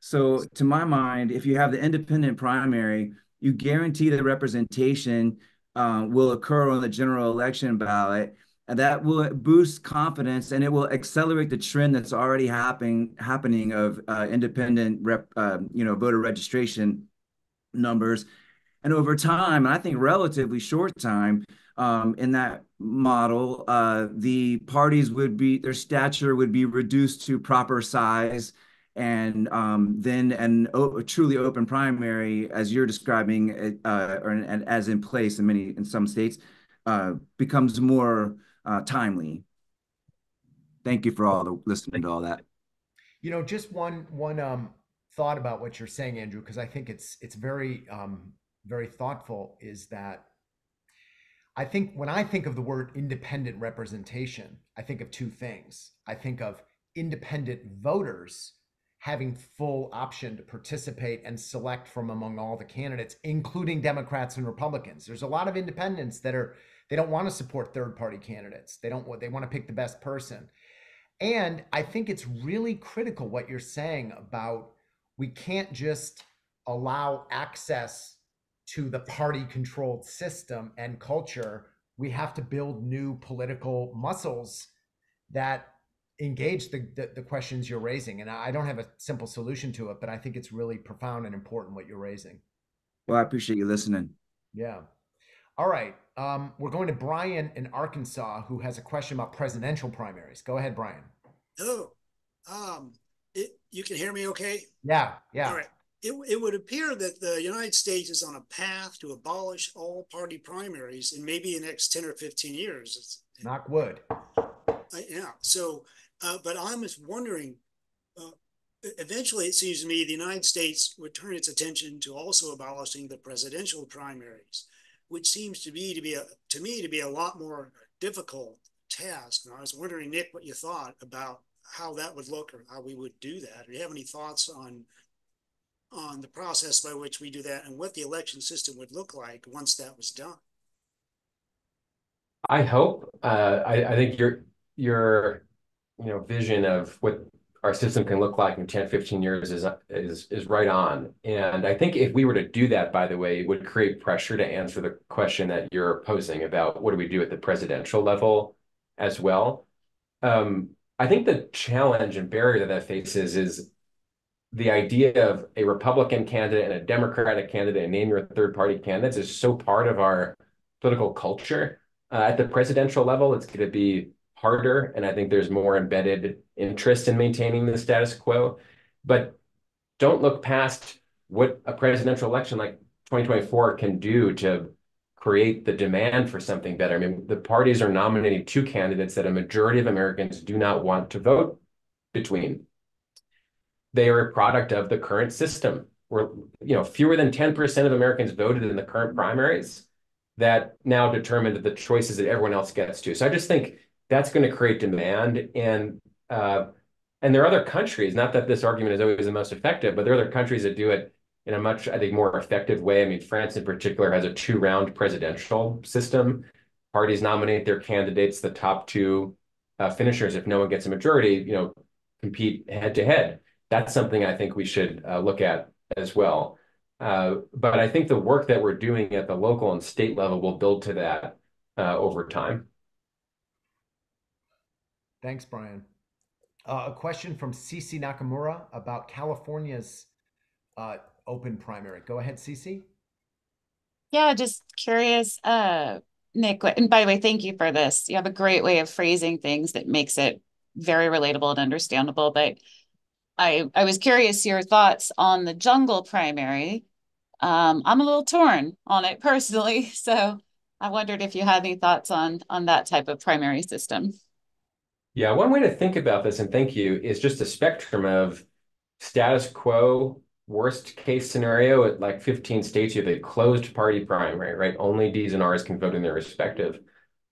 So to my mind, if you have the independent primary, you guarantee the representation will occur on the general election ballot. And that will boost confidence and it will accelerate the trend that's already happening of independent voter registration numbers. And over time, and I think relatively short time, in that model, the parties their stature would be reduced to proper size. And then a truly open primary, as you're describing, and as in place in some states, becomes more timely. Thank you for listening to all that. Just one thought about what you're saying, Andrew, because I think it's very very thoughtful. Is that I think when I think of the word independent representation, I think of two things. I think of independent voters having full option to participate and select from among all the candidates, including Democrats and Republicans. There's a lot of independents that they don't want to support third party candidates. They want to pick the best person. And I think it's really critical what you're saying about we can't just allow access to the party controlled system and culture. We have to build new political muscles that engage the questions you're raising. And I don't have a simple solution to it, but I think it's really profound and important what you're raising. Well, I appreciate you listening. Yeah. All right. We're going to Brian in Arkansas, who has a question about presidential primaries. Go ahead, Brian. Hello. You can hear me okay? Yeah. All right. It would appear that the United States is on a path to abolish all party primaries in maybe the next 10 or 15 years. Knock wood. Yeah. So, but I'm just wondering, eventually it seems to me the United States would turn its attention to also abolishing the presidential primaries, which seems to me to be a lot more difficult task. And I was wondering, Nick, what you thought about how that would look or how we would do that. Do you have any thoughts on the process by which we do that and what the election system would look like once that was done? I hope. I think your vision of what our system can look like in 10, 15 years is right on. And I think if we were to do that, by the way, it would create pressure to answer the question that you're posing about what do we do at the presidential level as well. I think the challenge and barrier that faces is the idea of a Republican candidate and a Democratic candidate and name your third party candidates is so part of our political culture At the presidential level, it's going to be harder, and I think there's more embedded interest in maintaining the status quo. But don't look past what a presidential election like 2024 can do to create the demand for something better. I mean, the parties are nominating two candidates that a majority of Americans do not want to vote between. They are a product of the current system where, fewer than 10% of Americans voted in the current primaries that now determined the choices that everyone else gets to. So I just think that's going to create demand. And there are other countries, not that this argument is always the most effective, but there are other countries that do it in a much, I think, more effective way. I mean, France in particular has a two-round presidential system. Parties nominate their candidates, the top two finishers, if no one gets a majority, compete head to head. That's something I think we should look at as well. But I think the work that we're doing at the local and state level will build to that over time. Thanks, Brian. A question from Cici Nakamura about California's open primary. Go ahead, Cici. Yeah, just curious, Nick, and by the way, thank you for this. You have a great way of phrasing things that makes it very relatable and understandable. But I was curious your thoughts on the jungle primary. I'm a little torn on it personally, so I wondered if you had any thoughts on that type of primary system. Yeah, one way to think about this, and thank you, is just a spectrum of status quo, worst case scenario at like 15 states, you have a closed party primary, right? Only Ds and Rs can vote in their respective.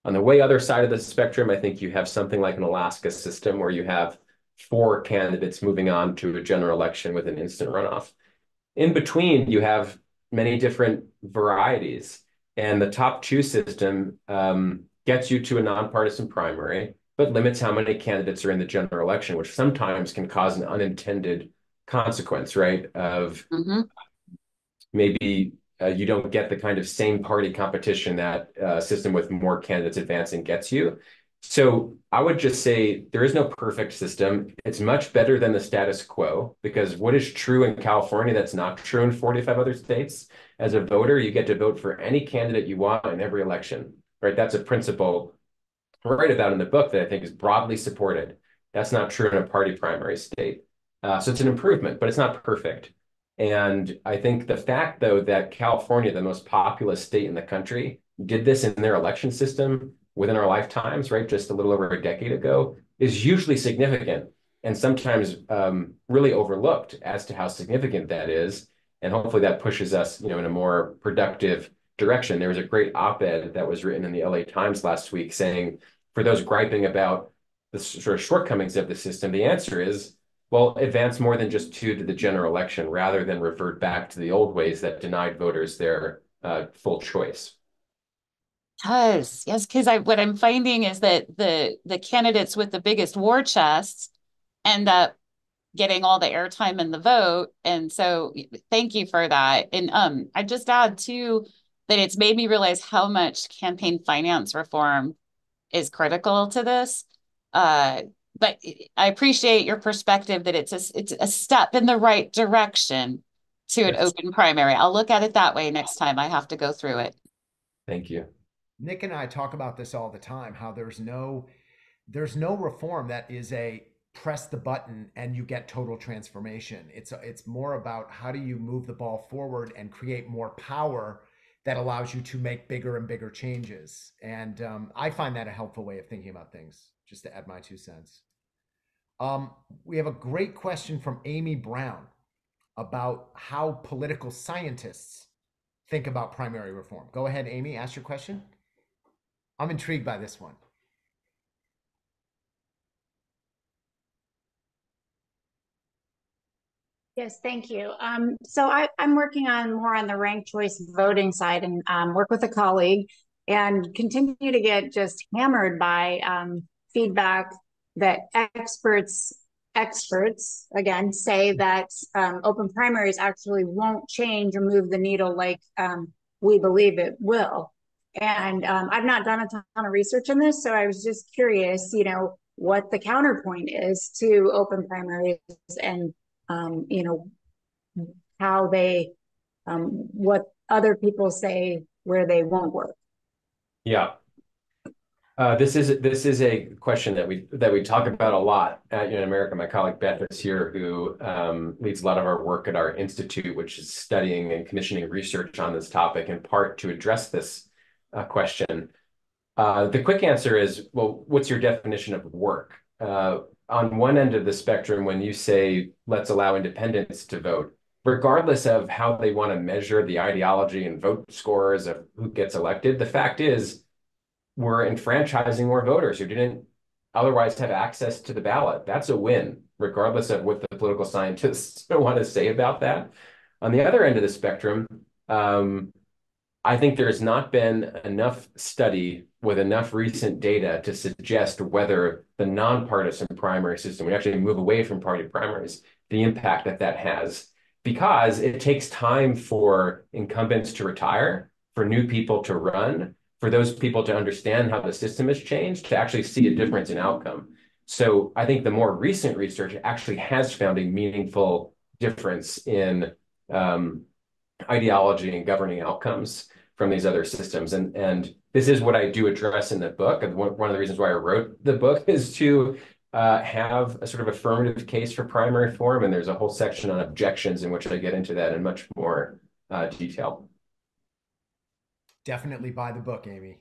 On the way other side of the spectrum, I think you have something like an Alaska system where you have four candidates moving on to a general election with an instant runoff. In between, you have many different varieties, and the top two system gets you to a nonpartisan primary, but limits how many candidates are in the general election, which sometimes can cause an unintended consequence, right? Of maybe you don't get the kind of same party competition that system with more candidates advancing gets you. So I would just say there is no perfect system. It's much better than the status quo because what is true in California that's not true in 45 other states? As a voter, you get to vote for any candidate you want in every election, right? That's a principle I write about in the book that I think is broadly supported. That's not true in a party primary state. So it's an improvement, but it's not perfect. And I think the fact, though, that California, the most populous state in the country, did this in their election system within our lifetimes, right, just a little over a decade ago, is hugely significant and sometimes really overlooked as to how significant that is. And hopefully that pushes us, in a more productive direction. There was a great op-ed that was written in the LA Times last week saying, for those griping about the sort of shortcomings of the system, the answer is, well, advance more than just two to the general election rather than revert back to the old ways that denied voters their full choice. Yes, because what I'm finding is that the candidates with the biggest war chests end up getting all the airtime in the vote. And so thank you for that. And I just add too that it's made me realize how much campaign finance reform is critical to this. But I appreciate your perspective that it's a step in the right direction to an open primary. I'll look at it that way next time I have to go through it. Thank you. Nick and I talk about this all the time, how there's no reform that is a press the button and you get total transformation. It's more about how do you move the ball forward and create more power that allows you to make bigger and bigger changes. And I find that a helpful way of thinking about things, just to add my 2 cents. We have a great question from Amy Brown about how political scientists think about primary reform. Go ahead, Amy, ask your question. I'm intrigued by this one. Yes, thank you. So I'm working more on the ranked choice voting side and work with a colleague and continue to get just hammered by feedback that experts again say that open primaries actually won't change or move the needle like we believe it will. And I've not done a ton of research on this, so I was just curious, what the counterpoint is to open primaries and how they, what other people say where they won't work. Yeah. This is a question that we talk about a lot in America. My colleague Beth is here, who leads a lot of our work at our institute, which is studying and commissioning research on this topic, in part to address this question. The quick answer is, well, what's your definition of work? On one end of the spectrum, when you say let's allow independents to vote, regardless of how they want to measure the ideology and vote scores of who gets elected, the fact is, we're enfranchising more voters who didn't otherwise have access to the ballot. That's a win, regardless of what the political scientists want to say about that. On the other end of the spectrum, I think there's not been enough study with enough recent data to suggest whether the nonpartisan primary system, we actually move away from party primaries, the impact that that has, because it takes time for incumbents to retire, for new people to run, for those people to understand how the system has changed, to actually see a difference in outcome. So I think the more recent research actually has found a meaningful difference in ideology and governing outcomes from these other systems. And this is what I do address in the book. And one of the reasons why I wrote the book is to have a sort of affirmative case for primary reform. And there's a whole section on objections in which I get into that in much more detail. Definitely buy the book, Amy.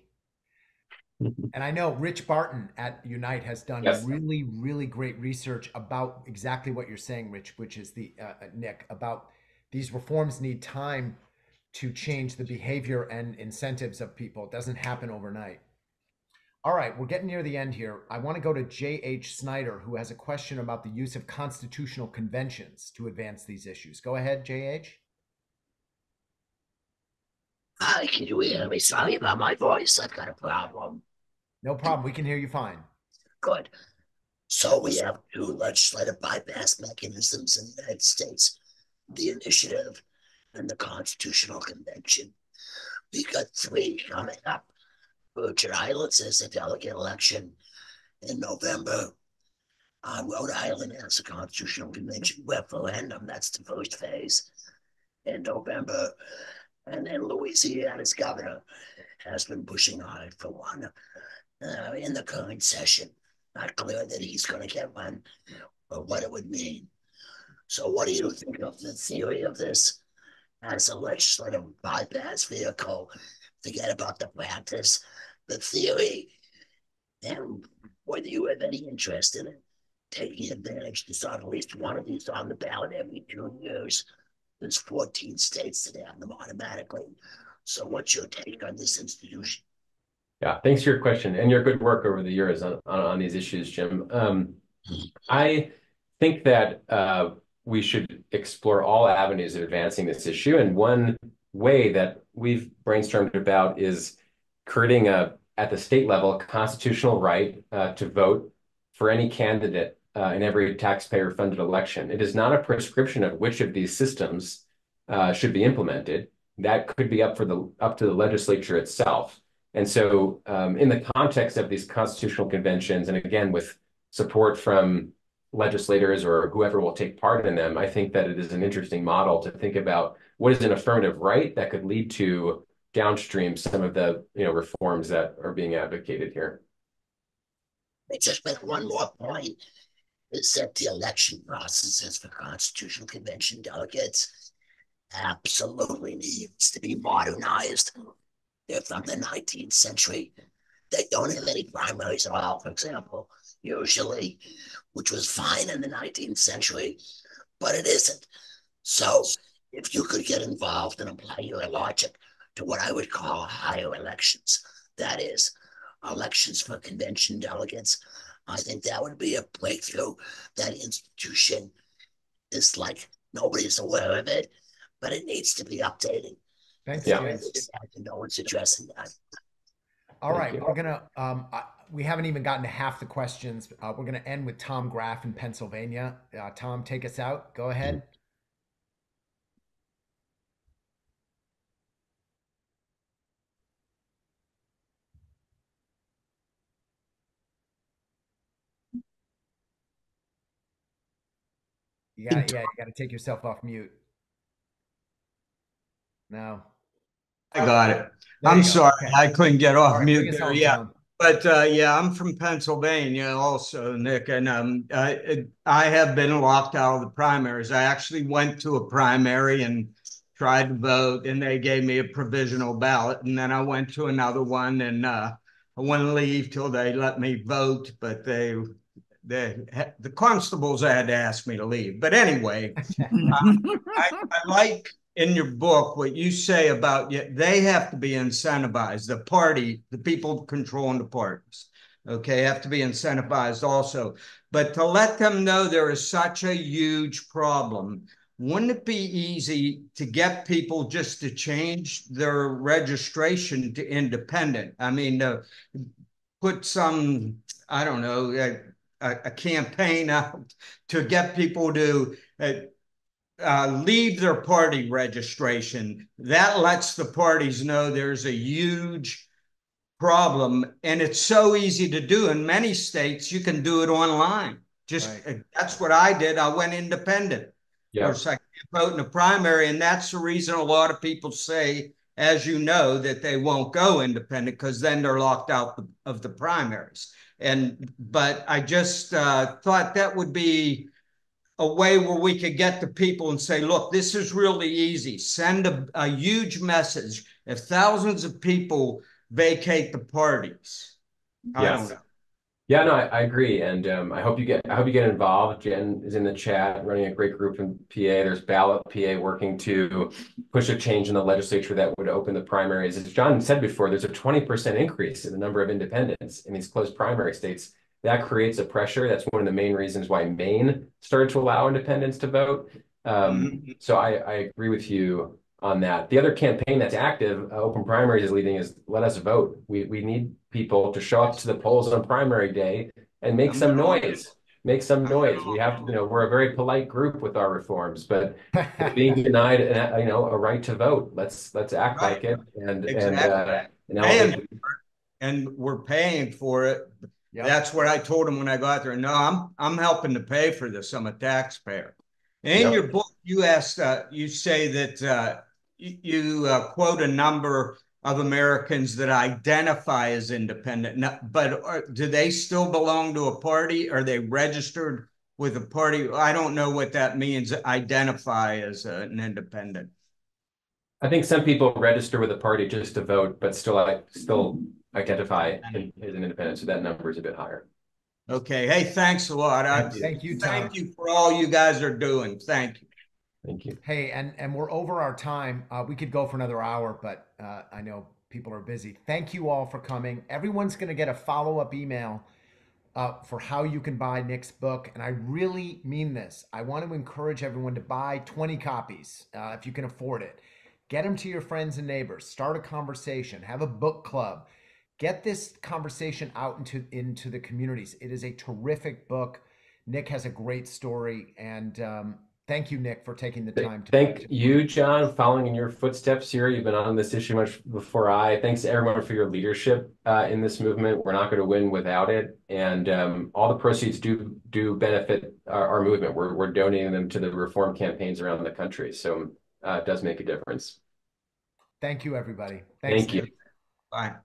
And I know Rich Barton at Unite has done really, really great research about exactly what you're saying, Rich, which is Nick, about these reforms need time to change the behavior and incentives of people. It doesn't happen overnight. All right, we're getting near the end here. I want to go to J.H. Snyder, who has a question about the use of constitutional conventions to advance these issues. Go ahead, J.H. Hi, can you hear me? Sorry about my voice. I've got a problem. No problem. We can hear you fine. Good. So we have two legislative bypass mechanisms in the United States, the initiative and the Constitutional Convention. We've got three coming up. Virgin Islands has a delegate election in November. Rhode Island has a Constitutional Convention referendum. That's the first phase in November. And then Louisiana's governor has been pushing hard for one in the current session. Not clear that he's going to get one or what it would mean. So what do you think of the theory of this as a legislative bypass vehicle? Forget about the practice, the theory, and whether you have any interest in it, taking advantage to start at least one of these on the ballot every 2 years. There's 14 states that have them automatically. So what's your take on this institution? Yeah, thanks for your question and your good work over the years on these issues, Jim. I think that we should explore all avenues of advancing this issue. And one way that we've brainstormed about is creating at the state level, a constitutional right to vote for any candidate in every taxpayer-funded election. It is not a prescription of which of these systems should be implemented. That could be up to the legislature itself. And so in the context of these constitutional conventions, and again, with support from legislators or whoever will take part in them, I think that it is an interesting model to think about what is an affirmative right that could lead to downstream some of the reforms that are being advocated here. Just make one more point, is that the election processes for Constitutional Convention delegates absolutely needs to be modernized. They're from the 19th century. They don't have any primaries at all, for example, usually, which was fine in the 19th century, but it isn't. So if you could get involved and apply your logic to what I would call higher elections, that is, elections for convention delegates, I think that would be a breakthrough. That institution is like, nobody's aware of it, but it needs to be updated. Thanks, James. No one's addressing that. All right, we're gonna. We haven't even gotten to half the questions. We're gonna end with Tom Graff in Pennsylvania. Tom, take us out. Go ahead. You gotta take yourself off mute. No. I got it. I'm sorry. Okay. I couldn't get off mute there. Yeah. But yeah, I'm from Pennsylvania also, Nick, and I have been locked out of the primaries. I actually went to a primary and tried to vote, and they gave me a provisional ballot, and then I went to another one, and I wouldn't leave till they let me vote, but the constables had to ask me to leave. But anyway, I like in your book what you say about they have to be incentivized. The people controlling the parties, okay, have to be incentivized also. But to let them know there is such a huge problem, wouldn't it be easy to get people just to change their registration to independent? I mean, put some, I don't know, a campaign out to get people to leave their party registration. That lets the parties know there's a huge problem, and it's so easy to do. In many states, you can do it online. That's what I did. I went independent. Of course, I can't vote in a primary, and that's the reason a lot of people say, as you know, that they won't go independent because then they're locked out of the primaries. But I just thought that would be a way where we could get to people and say, look, this is really easy. Send a huge message. If thousands of people vacate the parties, I don't know. Yeah, no, I agree, and I hope you get involved. Jen is in the chat, running a great group in PA. There's Ballot PA working to push a change in the legislature that would open the primaries. As John said before, there's a 20% increase in the number of independents in these closed primary states. That creates a pressure. That's one of the main reasons why Maine started to allow independents to vote. So I agree with you on that. The other campaign that's active, Open Primaries is leading, is Let Us Vote. We need people to show up to the polls on primary day and make some noise. Make some noise. We have, we're a very polite group with our reforms, but being denied, a right to vote. Let's act like it and we're paying for it. Yep. That's what I told them when I got there. No, I'm helping to pay for this. I'm a taxpayer. In your book, you say that you quote a number of Americans that identify as independent, but do they still belong to a party? Are they registered with a party? I don't know what that means, identify as an independent. I think some people register with a party just to vote, but still identify as an independent, so that number is a bit higher. Okay. Hey, thanks a lot. Thank you, Tom. Thank you for all you guys are doing. Thank you. Thank you. Hey, and we're over our time. We could go for another hour, but I know people are busy. Thank you all for coming. Everyone's going to get a follow-up email for how you can buy Nick's book. And I really mean this. I want to encourage everyone to buy 20 copies if you can afford it. Get them to your friends and neighbors. Start a conversation. Have a book club. Get this conversation out into the communities. It is a terrific book. Nick has a great story. And thank you, Nick, for taking the time. Thank you, John, following in your footsteps here. You've been on this issue much before I. Thanks to everyone for your leadership in this movement. We're not going to win without it. And all the proceeds do benefit our movement. We're donating them to the reform campaigns around the country. So it does make a difference. Thank you, everybody. Thank you. Bye.